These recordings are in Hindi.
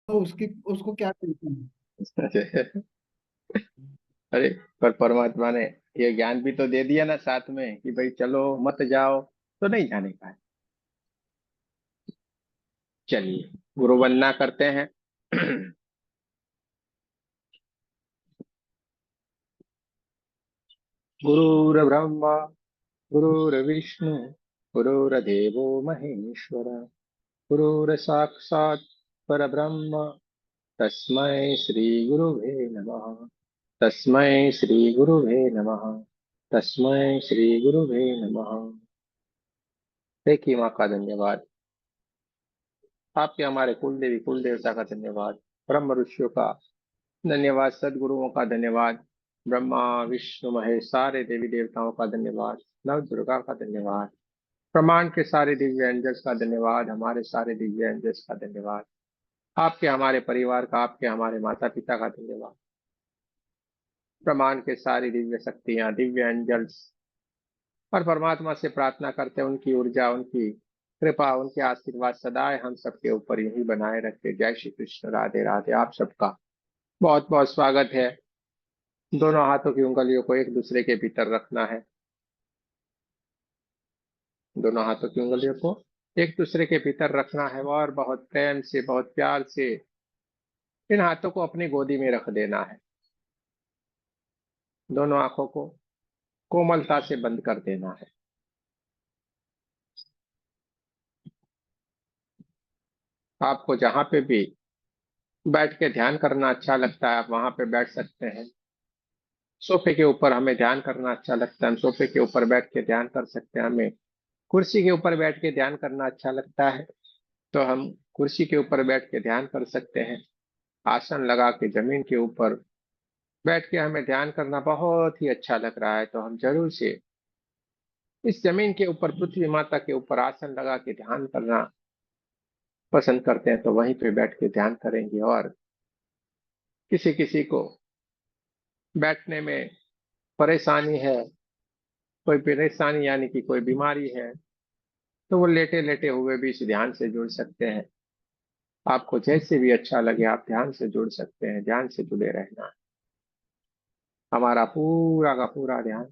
तो उसकी उसको क्या टेंशन है। अरे, पर परमात्मा ने ये ज्ञान भी तो दे दिया ना साथ में कि भाई चलो मत जाओ, तो नहीं जाने का है। चलिए, गुरु वंदना करते हैं। गुरुर्ब्रह्मा गुरुर्विष्णु गुरुर्देवो महेश्वर, गुरुर्साक्षात् परब्रह्म, तस्मै श्री गुरुवे नमः। तस्मै श्री गुरुवे नमः। तस्मै श्री गुरुवे नमः। देखिए, माँ का धन्यवाद, आपके हमारे कुल देवी कुल देवता का धन्यवाद, ब्रह्म ऋषियों का धन्यवाद, सदगुरुओं का धन्यवाद, ब्रह्मा विष्णु महेश सारे देवी देवताओं का धन्यवाद, नव दुर्गा का धन्यवाद, प्रमाण के सारे दिव्य एंजल्स का धन्यवाद, हमारे सारे दिव्य एंजल्स का धन्यवाद, आपके हमारे परिवार का, आपके हमारे माता पिता का धन्यवाद, प्रमाण के सारी दिव्य शक्तियां, दिव्य एंजल्स, और परमात्मा से प्रार्थना करते हैं उनकी ऊर्जा, उनकी कृपा, उनके आशीर्वाद सदाए हम सबके ऊपर यही बनाए रखे। जय श्री कृष्ण, राधे राधे। आप सबका बहुत बहुत स्वागत है। दोनों हाथों की उंगलियों को एक दूसरे के भीतर रखना है। दोनों हाथों की उंगलियों को एक दूसरे के भीतर रखना है और बहुत प्रेम से, बहुत प्यार से इन हाथों को अपनी गोदी में रख देना है। दोनों आंखों को कोमलता से बंद कर देना है। आपको जहां पे भी बैठ के ध्यान करना अच्छा लगता है, आप वहां पे बैठ सकते हैं। सोफे के ऊपर हमें ध्यान करना अच्छा लगता है, हम सोफे के ऊपर बैठ के ध्यान कर सकते हैं। हमें कुर्सी के ऊपर बैठ के ध्यान करना अच्छा लगता है, तो हम कुर्सी के ऊपर बैठ के ध्यान कर सकते हैं। आसन लगा के जमीन के ऊपर बैठ के हमें ध्यान करना बहुत ही अच्छा लग रहा है, तो हम जरूर से इस जमीन के ऊपर, पृथ्वी माता के ऊपर आसन लगा के ध्यान करना पसंद करते हैं, तो वहीं पे बैठ के ध्यान करेंगे। और किसी किसी को बैठने में परेशानी है, कोई परेशानी यानी कि कोई बीमारी है, तो वो लेटे लेटे हुए भी इस ध्यान से जुड़ सकते हैं। आपको जैसे भी अच्छा लगे आप ध्यान से जुड़ सकते हैं, ध्यान से जुड़े रहना है। हमारा पूरा का पूरा ध्यान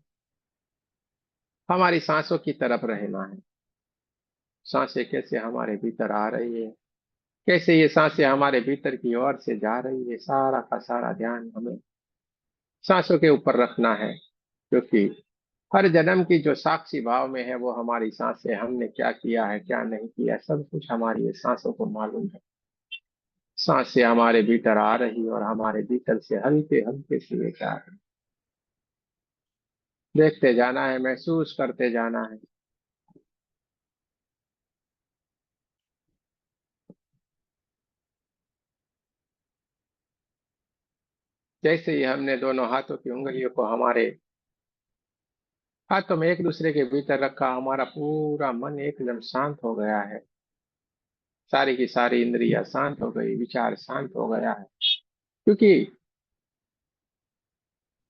हमारी सांसों की तरफ रहना है। सांसें कैसे हमारे भीतर आ रही है, कैसे ये सांसें हमारे भीतर की ओर से जा रही है, सारा का सारा ध्यान हमें सांसों के ऊपर रखना है। क्योंकि हर जन्म की जो साक्षी भाव में है वो हमारी सांसें, हमने क्या किया है क्या नहीं किया, सब कुछ हमारी ये सांसों को मालूम है। सांसें हमारे भीतर आ रही और हमारे भीतर से हल्के हल्के से ये जा रही। देखते जाना है, महसूस करते जाना है। जैसे ही हमने दोनों हाथों की उंगलियों को हमारे हाथों में एक दूसरे के भीतर रखा, हमारा पूरा मन एकदम शांत हो गया है। सारी की सारी इंद्रियां शांत हो गई, विचार शांत हो गया है। क्योंकि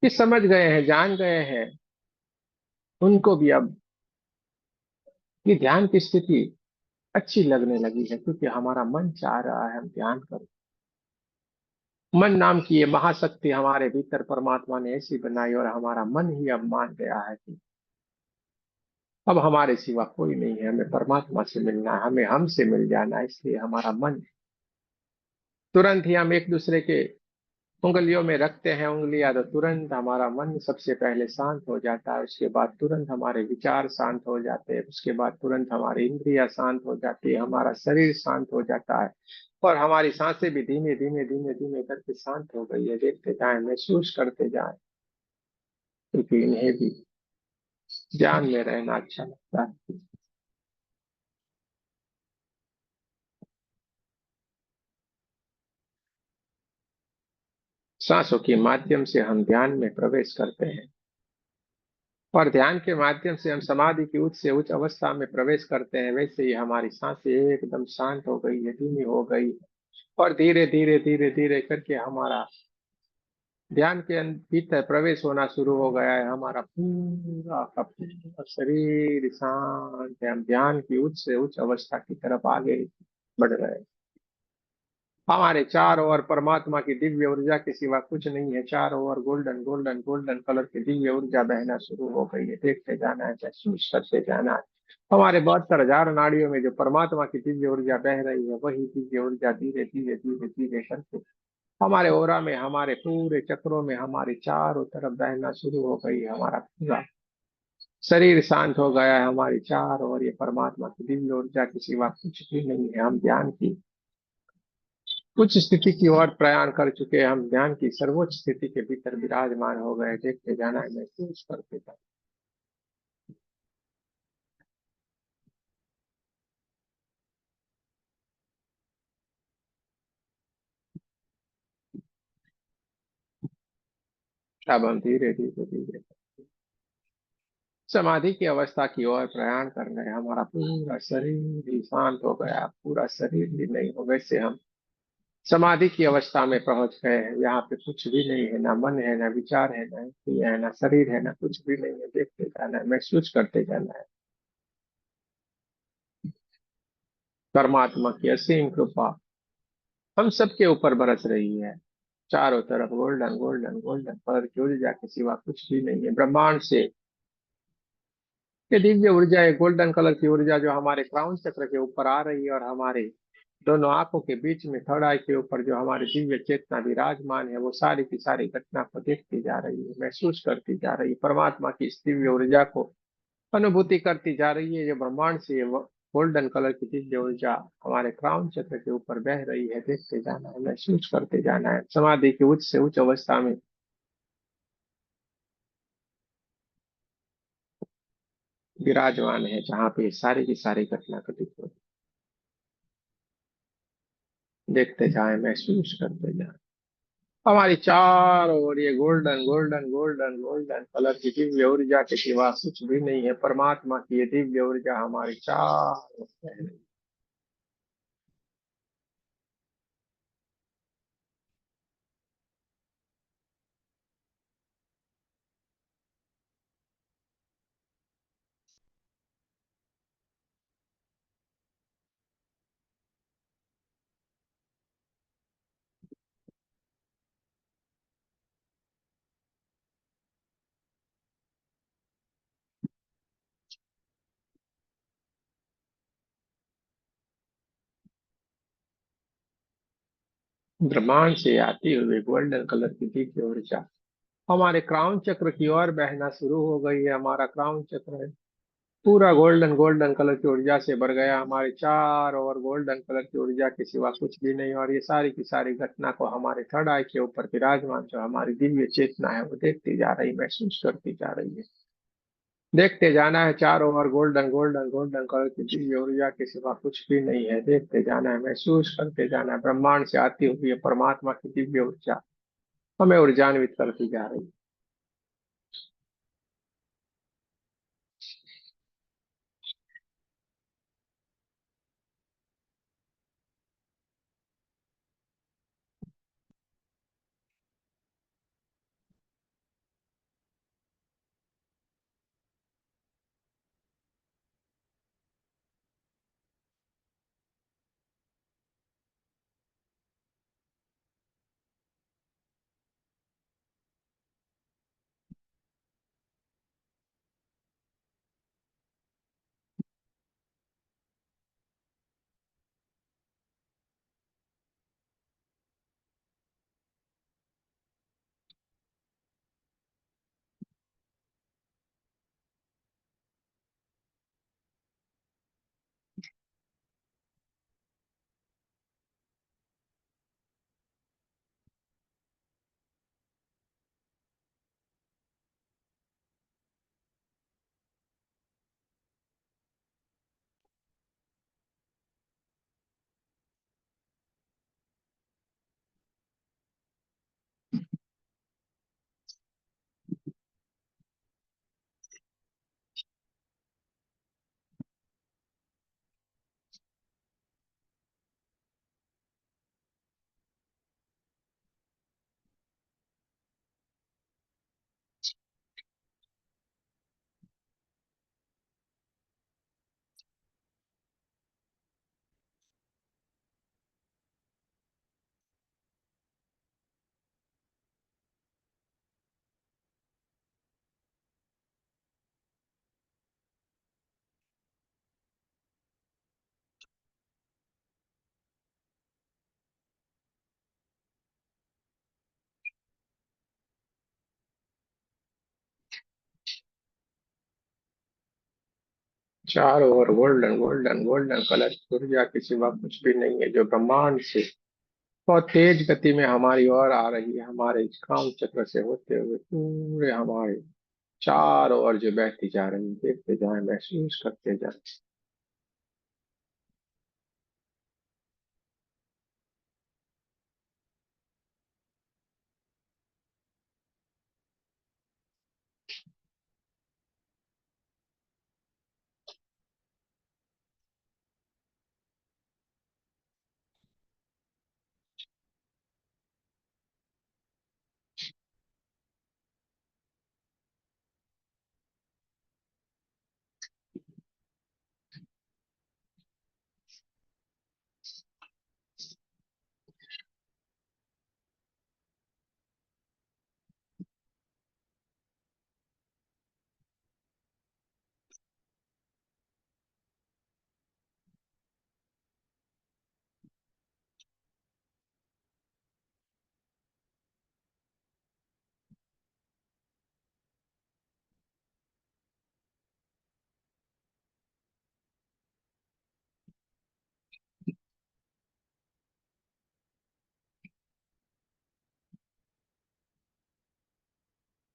ये समझ गए हैं, जान गए हैं, उनको भी अब ये ध्यान की स्थिति अच्छी लगने लगी है। क्योंकि हमारा मन चाह रहा है हम ध्यान करें। मन नाम की ये महाशक्ति हमारे भीतर परमात्मा ने ऐसी बनाई और हमारा मन ही अब मान गया है कि अब हमारे सिवा कोई नहीं है, हमें परमात्मा से मिलना है, हमें हमसे मिल जाना है। इसलिए हमारा मन तुरंत ही हम एक दूसरे के उंगलियों में रखते हैं उंगलियां, तो तुरंत हमारा मन सबसे पहले शांत हो जाता है। उसके बाद तुरंत हमारे विचार शांत हो जाते हैं। उसके बाद तुरंत हमारी इंद्रियां शांत हो जाती है, हमारा शरीर शांत हो जाता है, और हमारी सांसें भी धीमे धीमे धीमे धीमे करके शांत हो गई है। देखते जाएं, महसूस करते जाएं, क्योंकि इन्हें भी ध्यान में रहना अच्छा लगता है। सांसों के माध्यम से हम ध्यान में प्रवेश करते हैं, और ध्यान के माध्यम से हम समाधि की उच्च से उच्च अवस्था में प्रवेश करते हैं। वैसे ही हमारी सांसें एकदम शांत हो गई है, धीमी हो गई है, और धीरे धीरे धीरे धीरे करके हमारा ध्यान के भीतर प्रवेश होना शुरू हो गया है। हमारा पूरा का पूरा शरीर शांत है। हम ध्यान की उच्च से उच्च अवस्था की तरफ आगे बढ़ रहे हैं। हमारे चारों ओर परमात्मा की दिव्य ऊर्जा के सिवा कुछ नहीं है। चारों ओर गोल्डन गोल्डन गोल्डन कलर की दिव्य ऊर्जा बहना शुरू हो गई है। देखते जाना है, महसूस करते जाना है। हमारे 72,000 नाड़ियों में जो परमात्मा की दिव्य ऊर्जा बह रही है, वही दिव्य ऊर्जा धीरे धीरे धीरे धीरे करके हमारे ओरा में, हमारे पूरे चक्रों में, हमारे चारों तरफ बहना शुरू हो गई है। हमारा पूरा शरीर शांत हो गया है। हमारी चारों ओर ये परमात्मा की दिव्य ऊर्जा के सिवा कुछ भी नहीं है। हम ध्यान की उच्च स्थिति की ओर प्रयाण कर चुके हैं। हम ध्यान की सर्वोच्च स्थिति के भीतर विराजमान हो गए। देखते जाना है, महसूस करते जाना। अब हम धीरे धीरे धीरे समाधि की अवस्था की ओर प्रयाण कर रहे हैं। हमारा पूरा शरीर ही शांत हो गया, पूरा शरीर ही नहीं हो, वैसे हम समाधि की अवस्था में पहुंच गए हैं। यहाँ पे कुछ भी नहीं है, ना मन है, ना विचार है, ना इंद्रिय है, ना शरीर है, ना कुछ भी नहीं है। देखते जाना है, महसूस करते जाना है। परमात्मा की असीम कृपा हम सबके ऊपर बरस रही है। चारों तरफ गोल्डन गोल्डन गोल्डन कलर की ऊर्जा के सिवा कुछ भी नहीं है। ब्रह्मांड से ये दिव्य ऊर्जा है, गोल्डन कलर की ऊर्जा जो हमारे क्राउन चक्र के ऊपर आ रही है, और हमारे दोनों आंखों के बीच में थर्ड आई के ऊपर जो हमारी दिव्य चेतना विराजमान है, वो सारी की सारी घटना को देखती जा रही है, महसूस करती जा रही है। परमात्मा की इस दिव्य ऊर्जा को अनुभूति करती जा रही है। जो ब्रह्मांड से वो गोल्डन कलर की दिव्य ऊर्जा हमारे क्राउन चक्र के ऊपर बह रही है। देखते जाना है, महसूस करते जाना है। समाधि की उच्च से उच्च अवस्था में विराजमान है, जहाँ पे सारी की सारी घटना घटित हो। देखते जाए, महसूस करते जाए। हमारी चारों ओर ये golden golden golden golden colour की दिव्य ऊर्जा के सिवा कुछ भी नहीं है। परमात्मा की ये दिव्य ऊर्जा हमारी चारों ओर फैल रही है। ब्रह्मांड से आती हुई गोल्डन कलर की दिव्य ऊर्जा हमारे क्राउन चक्र की ओर बहना शुरू हो गई है। हमारा क्राउन चक्र है पूरा गोल्डन गोल्डन कलर की ऊर्जा से भर गया। हमारे चार और गोल्डन कलर की ऊर्जा के सिवा कुछ भी नहीं। और ये सारी की सारी घटना को हमारे थर्ड आई के ऊपर विराजमान जो हमारी दिव्य चेतना है, वो देखती जा रही, महसूस करती जा रही है। देखते जाना है, चारों ओर गोल्डन गोल्डन गोल्डन कलर की दिव्य ऊर्जा के सिवा कुछ भी नहीं है। देखते जाना है, महसूस करते जाना है। ब्रह्मांड से आती हुई है परमात्मा की दिव्य ऊर्जा हमें ऊर्जान्वित करती जा रही है। चारों ओर गोल्डन गोल्डन गोल्डन कलर की ऊर्जा के सिवा कुछ भी नहीं है, जो ब्रह्मांड से बहुत तेज गति में हमारी ओर आ रही है, हमारे काम चक्र से होते हुए पूरे हमारे चारों ओर जो बहती जा रही है। देखते जाए, महसूस करते जाए।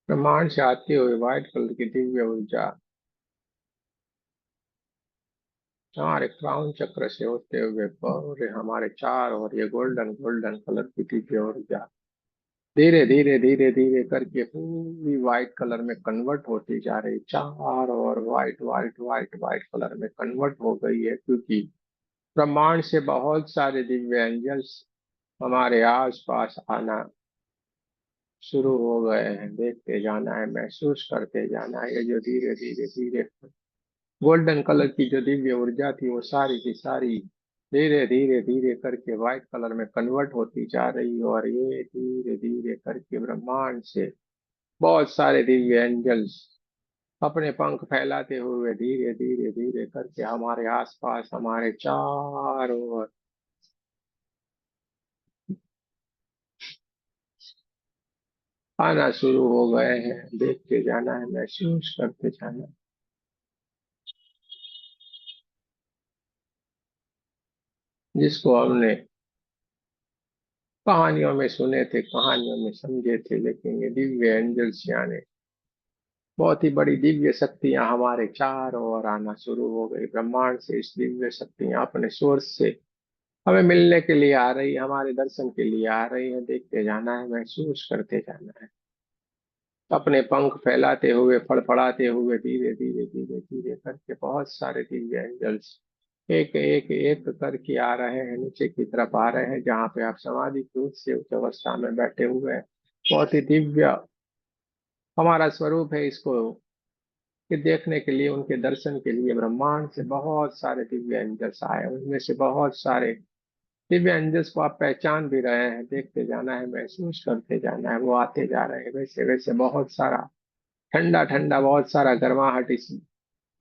ब्रह्मांड से आती हुई व्हाइट कलर की दिव्य ऊर्जा हमारे क्राउन चक्र से होते हुए पूरे हमारे चार और ये गोल्डन गोल्डन कलर की दिव्य ऊर्जा धीरे धीरे धीरे धीरे करके पूरी व्हाइट कलर में कन्वर्ट होती जा रही, चार और white white white white colour में कन्वर्ट हो गई है, क्योंकि ब्रह्मांड से बहुत सारे दिव्य एंजल्स हमारे आसपास आना शुरू हो गए हैं। देखते जाना है, महसूस करते जाना है। ये जो धीरे धीरे धीरे गोल्डन कलर की जो दिव्य ऊर्जा थी, वो सारी की सारी धीरे धीरे धीरे करके व्हाइट कलर में कन्वर्ट होती जा रही, और ये धीरे धीरे करके ब्रह्मांड से बहुत सारे दिव्य एंजल्स अपने पंख फैलाते हुए धीरे धीरे धीरे करके हमारे आसपास, हमारे चारों ओर आना शुरू हो गए हैं। देखते जाना है, महसूस करते जाना है। जिसको हमने कहानियों में सुने थे, कहानियों में समझे थे, लेकिन ये दिव्य एंजल्स यानी बहुत ही बड़ी दिव्य शक्तियां हमारे चारों ओर आना शुरू हो गई। ब्रह्मांड से इस दिव्य शक्तियां अपने सोर्स से हमें मिलने के लिए आ रही, हमारे दर्शन के लिए आ रही है। देखते जाना है, महसूस करते जाना है। अपने पंख फैलाते हुए, फड़फड़ाते हुए धीरे धीरे धीरे धीरे करके बहुत सारे दिव्य एंजल्स एक एक एक करके आ रहे हैं, नीचे की तरफ आ रहे हैं, जहाँ पे आप समाधि की उच्च अवस्था में बैठे हुए हैं। बहुत ही दिव्य हमारा स्वरूप है। इसको कि देखने के लिए, उनके दर्शन के लिए ब्रह्मांड से बहुत सारे दिव्य एंजल्स आए। उनमें से बहुत सारे दिव्य एंजल्स को आप पहचान भी रहे हैं। देखते जाना है, महसूस करते जाना है, वो आते जा रहे हैं। वैसे वैसे बहुत सारा ठंडा ठंडा, बहुत सारा गर्माहट इस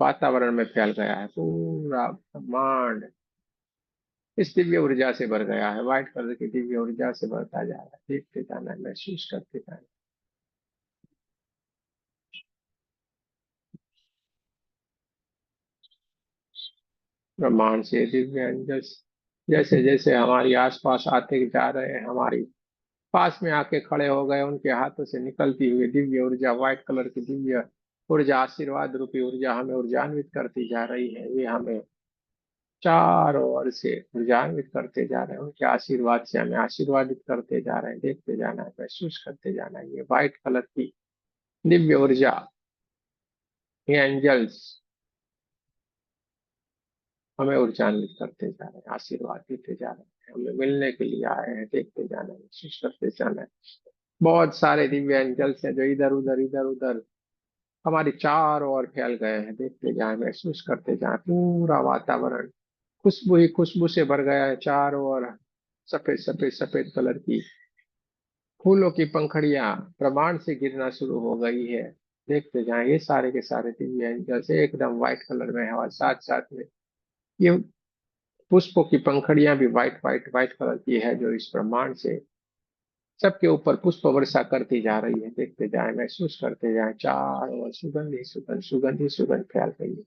वातावरण में फैल गया है। पूरा ब्रह्मांड इस दिव्य ऊर्जा से भर गया है, व्हाइट कलर की दिव्य ऊर्जा से भरता जा रहा है। देखते जाना है, महसूस करते जाना है। ब्रह्मांड से दिव्य एंजल्स जैसे जैसे हमारी आसपास आते जा रहे हैं, हमारी पास में आके खड़े हो गए, उनके हाथों से निकलती हुई दिव्य ऊर्जा, व्हाइट कलर की दिव्य ऊर्जा, आशीर्वाद रूपी ऊर्जा हमें ऊर्जान्वित करती जा रही है। ये हमें चारों ओर से ऊर्जान्वित करते जा रहे हैं, उनके आशीर्वाद से हमें आशीर्वादित करते जा रहे हैं। देखते जाना है, महसूस करते जाना है। ये व्हाइट कलर की दिव्य ऊर्जा, ये एंजल्स हमें ऊर्जान्वित करते जा रहे हैं, आशीर्वाद देते जा रहे हैं, हमें मिलने के लिए आए हैं। देखते जाना है, महसूस करते जाना है। बहुत सारे दिव्य एंजल्स हैं जो इधर उधर हमारी चारों ओर फैल गए हैं। देखते जाए, महसूस करते जाए। पूरा वातावरण खुशबू ही खुशबू से भर गया है। चारों ओर सफेद सफेद सफेद कलर की फूलों की पंखड़ियां प्रमाण से गिरना शुरू हो गई है। देखते जाएं, ये सारे के सारे दिव्य एंजल से एकदम व्हाइट कलर में है, और साथ साथ में ये पुष्पों की पंखड़ियां भी व्हाइट व्हाइट व्हाइट कलर की है, जो इस ब्रह्मांड से सबके ऊपर पुष्प वर्षा करती जा रही है। देखते जाएं, महसूस करते जाएं। चारों ओर सुगंध ही सुगंध, सुगंध ही सुगंध फैल गई है।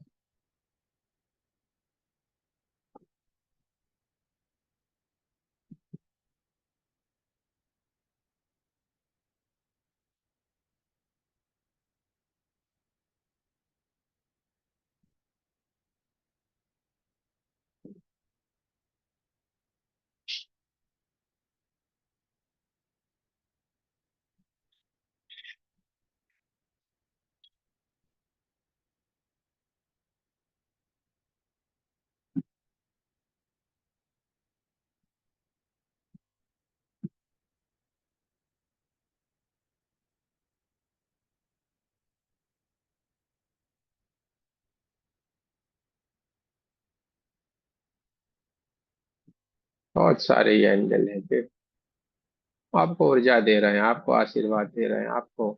बहुत सारे ये एंजल हैं जो आपको ऊर्जा दे रहे हैं, आपको आशीर्वाद दे रहे हैं, आपको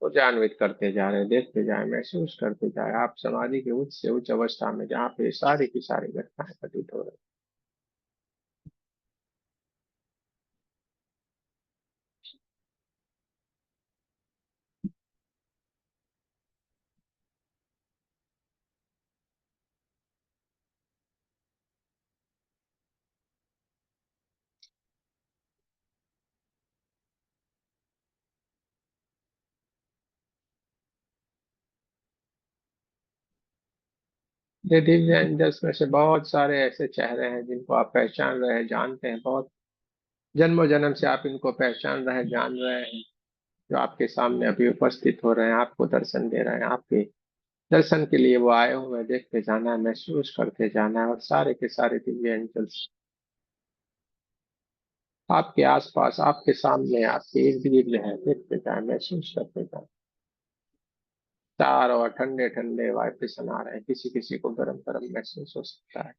ऊर्जान्वित करते जा रहे हैं। देखते जाए, महसूस करते जाए, आप समाधि के उच्च से उच्च अवस्था में जहाँ पे सारी की सारी घटनाएं घटित हो रही हैं। ये दिव्य एंजल्स में से बहुत सारे ऐसे चेहरे हैं जिनको आप पहचान रहे हैं, जानते हैं। बहुत जन्मों जन्म से आप इनको पहचान रहे हैं, जान रहे हैं, जो आपके सामने अभी उपस्थित हो रहे हैं, आपको दर्शन दे रहे हैं। आपके दर्शन के लिए वो आए हुए हैं। देखते जाना है, महसूस करते जाना है, और सारे के सारे दिव्य एंजल्स आपके आसपास, आपके सामने, आपके इर्द गिर्द है। देखते जाए, महसूस करते जाए। चारों ओर ठंडे ठंडे वाइब्रेशन आ रहे हैं। किसी किसी को गर्म गर्म महसूस हो सकता है,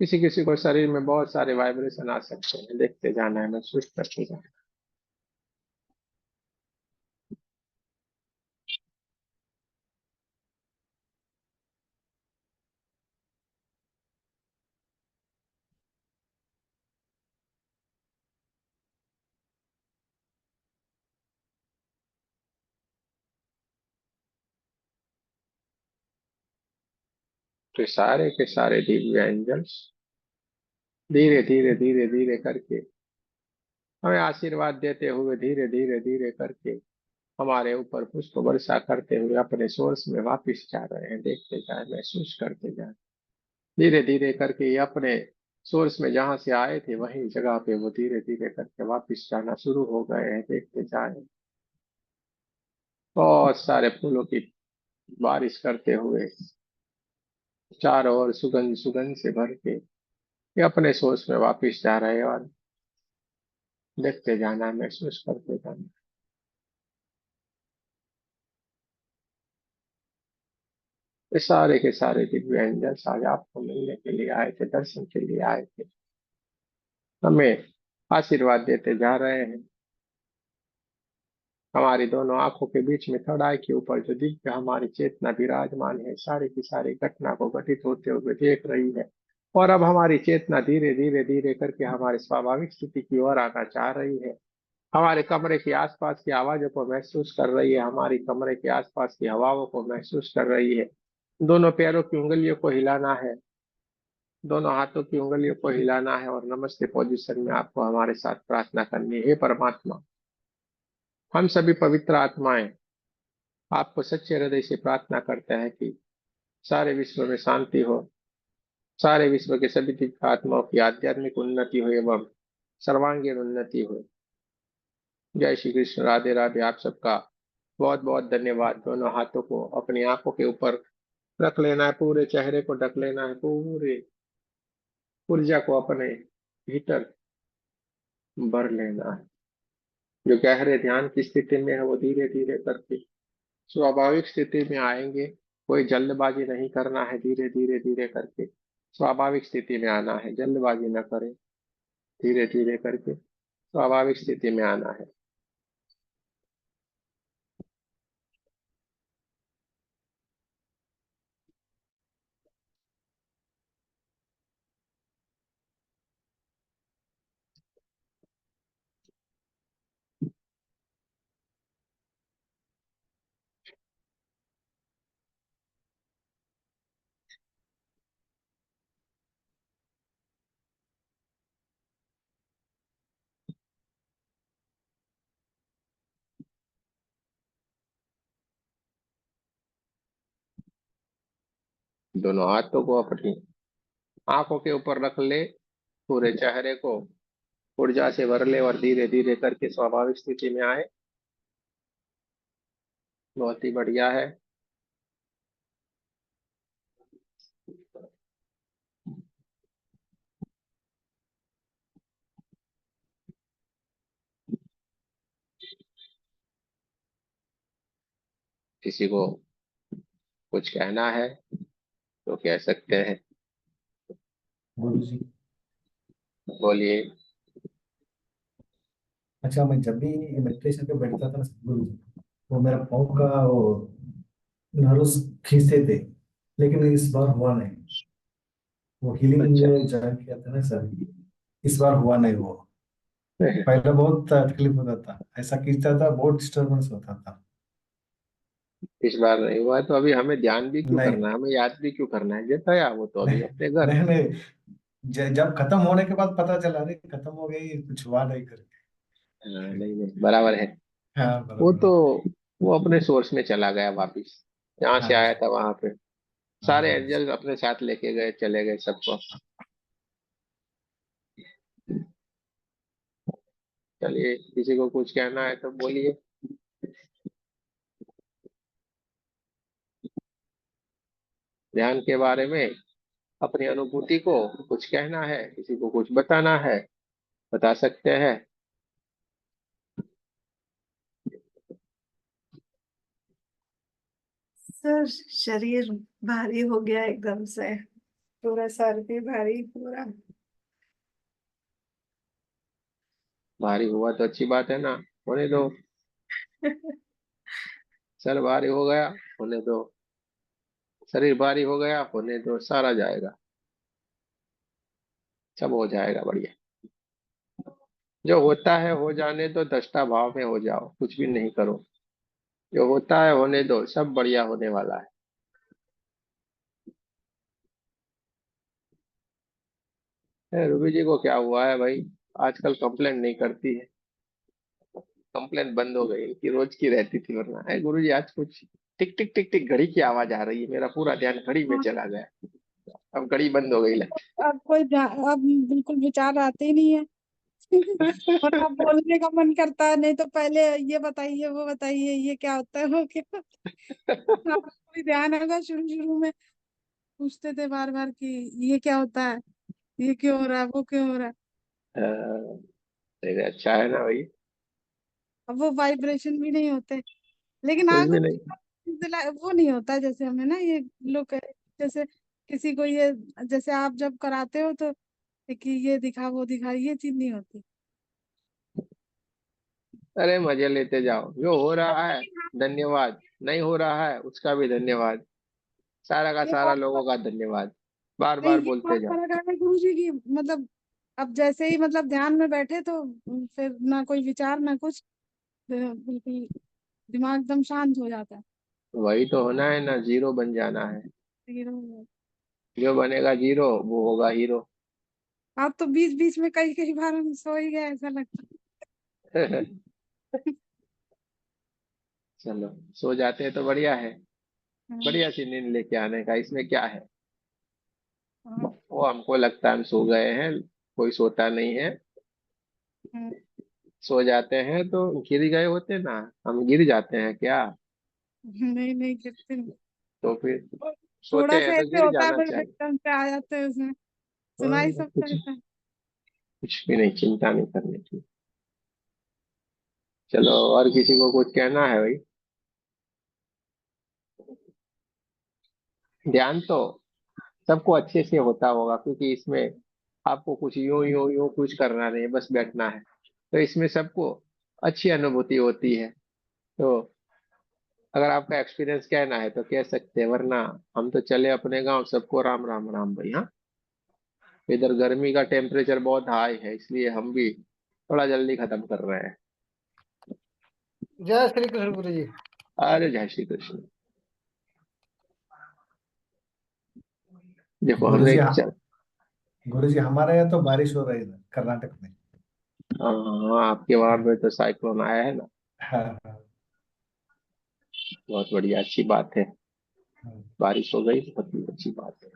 किसी किसी को शरीर में बहुत सारे वाइब्रेशन आ सकते हैं। देखते जाना है, महसूस करते जाना है। तो सारे के सारे दिव्य एंजल्स धीरे धीरे धीरे धीरे करके हमें आशीर्वाद देते हुए, धीरे धीरे धीरे करके हमारे ऊपर पुष्प वर्षा करते हुए अपने सोर्स में वापस जा रहे हैं। देखते जाए, महसूस करते जाए। धीरे धीरे करके ये अपने सोर्स में जहां से आए थे वही जगह पे वो धीरे धीरे करके वापस जाना शुरू हो गए हैं। देखते जाए, बहुत सारे फूलों की बारिश करते हुए चारों ओर सुगंध सुगंध से भर के ये अपने सोर्स में वापस जा रहे हैं। और देखते जाना, महसूस करते जाना। ये सारे के सारे दिव्य एंजल्स आज आपको मिलने के लिए आए थे, दर्शन के लिए आए थे, हमें आशीर्वाद देते जा रहे हैं। हमारी दोनों आंखों के बीच में थर्ड आई के ऊपर जो दिव्य हमारी चेतना विराजमान है, सारी की सारी घटना को घटित होते हुए देख रही है। और अब हमारी चेतना धीरे धीरे धीरे करके हमारी स्वाभाविक स्थिति की ओर आना चाह रही है। हमारे कमरे के आसपास की आवाजों को महसूस कर रही है, हमारी कमरे के आसपास की हवाओं को महसूस कर रही है। दोनों पैरों की उंगलियों को हिलाना है, दोनों हाथों की उंगलियों को हिलाना है, और नमस्ते पोजीशन में आपको हमारे साथ प्रार्थना करनी है। हे परमात्मा, हम सभी पवित्र आत्माएं आपको सच्चे हृदय से प्रार्थना करते हैं कि सारे विश्व में शांति हो, सारे विश्व के सभी दिव्य आत्माओं की आध्यात्मिक उन्नति हो एवं सर्वांगीण उन्नति हो। जय श्री कृष्ण, राधे राधे। आप सबका बहुत बहुत धन्यवाद। दोनों हाथों को अपनी आंखों के ऊपर रख लेना है, पूरे चेहरे को ढक लेना है, पूरे ऊर्जा को अपने भीतर भर लेना है। जो गहरे ध्यान की स्थिति में है वो धीरे धीरे करके स्वाभाविक स्थिति में आएंगे। कोई जल्दबाजी नहीं करना है, धीरे धीरे धीरे करके स्वाभाविक स्थिति में आना है। जल्दबाजी न करें, धीरे धीरे करके स्वाभाविक स्थिति में आना है। दोनों हाथों को अपनी आंखों के ऊपर रख ले, पूरे चेहरे को ऊर्जा से भर ले और धीरे धीरे करके स्वाभाविक स्थिति में आए। बहुत ही बढ़िया है। किसी को कुछ कहना है तो कह सकते हैं। गुरु जी। बोलिए। अच्छा, मैं जब भी मेडिटेशन पे बैठता था ना गुरु जी, वो मेरा पाँव का वो नर्व्स खींचते थे, लेकिन इस बार हुआ नहीं। वो हीलिंग अच्छा। ज्वाइन किया था ना सर, इस बार हुआ नहीं वो। पहले बहुत तकलीफ होता था, ऐसा खींचता था, बहुत डिस्टरबेंस होता था। इस बार नहीं हुआ तो अभी हमें ध्यान भी क्यों नहीं करना है, हमें याद भी क्यों करना है, जब गया वो तो अभी नहीं अपने घर। नहीं नहीं, जब खत्म होने के बाद पता चला, अरे खत्म हो गई, कुछ हुआ नहीं करके। हाँ, नहीं नहीं बराबर है। हाँ वो बराबर तो है। वो अपने सोर्स में चला गया वापिस, जहाँ से हाँ आया जी। था वहां पे। हाँ सारे गुरु जी। एंजल अपने साथ लेके गए, चले गए सबको। चलिए, किसी को कुछ कहना है तो बोलिए। ध्यान के बारे में अपनी अनुभूति को कुछ कहना है, किसी को कुछ बताना है, बता सकते हैं। सर, शरीर भारी हो गया एकदम से। पूरा सर भी भारी पूरा। भारी हुआ तो अच्छी बात है ना, होने दो। सर भारी हो गया, होने दो। शरीर भारी हो गया, होने दो, सारा जाएगा। सब हो जाएगा बढ़िया। जो होता है हो जाने दो, दृष्टा भाव में हो जाओ, कुछ भी नहीं करो। जो होता है होने दो, सब बढ़िया होने वाला है। रूबी जी को क्या हुआ है भाई, आजकल कंप्लेन नहीं करती है। कंप्लेन बंद हो गई, इनकी रोज की रहती थी, वरना है गुरु जी आज कुछ टिक टिक टिक टिक घड़ी की आवाज आ रही है, मेरा पूरा ध्यान घड़ी में हाँ, चला गया। अब घड़ी बंद हो गई लगता अब बिल्कुल विचार आते ही नहीं है। और अब बोलने का मन करता है, नहीं तो पहले ये बताइए, वो बताइए, ये क्या होता है, वो क्या होता है। आपको भी ध्यान होगा, शुरू शुरू में पूछते थे बार बार कि ये क्या होता है, ये क्यों हो रहा है, वो क्यों हो रहा है। है। अच्छा है ना भाई। अब वो वाइब्रेशन भी नहीं होते। लेकिन कुछ हाँ, भी कुछ नहीं। वो नहीं होता है जैसे हमें ना ये लोग जैसे किसी को ये, जैसे आप जब कराते हो तो कि ये दिखा वो दिखा, ये चीज नहीं होती। अरे मजे लेते जाओ, जो हो रहा है धन्यवाद, नहीं हो रहा है उसका भी धन्यवाद, सारा का ये सारा बात लोगों का धन्यवाद, बार नहीं, बार ये बोलते बात जाओ। फर्क है गुरु जी की। मतलब अब जैसे ही मतलब ध्यान में बैठे तो फिर ना कोई विचार ना कुछ, बिल्कुल दिमाग एकदम शांत हो जाता है। वही तो होना है ना, जीरो बन जाना है। लेकिन जो बनेगा जीरो वो होगा हीरो। आप तो बीच बीच में कई कई बार हम सो ही गए ऐसा लगता है। चलो, सो जाते हैं तो बढ़िया है। हाँ, बढ़िया सी नींद लेके आने का, इसमें क्या है। हाँ, वो हमको लगता है हम सो गए हैं, कोई सोता नहीं है। हाँ। सो जाते हैं तो गिर गए होते ना, हम गिर जाते हैं क्या। नहीं नहीं, गिरते नहीं। तो फिर थोड़ा सोते सा हैं तो ऐसे गिर होता है, जाना फिर चाहिए। एकदम से आ जाते हैं उसमें। सुना ही हाँ, सबका कुछ रहता है। कुछ भी नहीं, चिंता नहीं करनी थी। चलो, और किसी को कुछ कहना है भाई। ध्यान तो सबको अच्छे से होता होगा, क्योंकि इसमें आपको कुछ यूं यूं यूं कुछ करना नहीं है, बस बैठना है। तो इसमें सबको अच्छी अनुभूति होती है। तो अगर आपका एक्सपीरियंस कहना है तो कह सकते हैं, वरना हम तो चले अपने गांव, सबको राम राम राम भाई। हाँ, इधर गर्मी का टेम्परेचर बहुत हाई है, इसलिए हम भी थोड़ा जल्दी खत्म कर रहे हैं। जय श्री कृष्ण गुरु जी। अरे जय श्री कृष्ण। देखो गुरु हमने जी, गुरु जी हमारे यहाँ तो बारिश हो रही है कर्नाटक में। हाँ, आपके वहां हाँ पे तो साइक्लोन आया है ना। हाँ हाँ बहुत बढ़िया, अच्छी बात है। हाँ। बारिश हो गई, बहुत ही अच्छी बात है।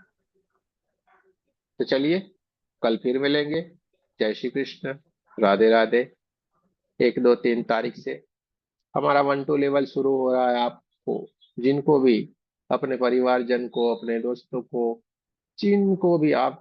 तो चलिए, कल फिर मिलेंगे। जय श्री कृष्ण। राधे राधे। 1 2 3 तारीख से हमारा 1 2 लेवल शुरू हो रहा है। आपको जिनको भी, अपने परिवारजन को, अपने दोस्तों को, जिनको भी आप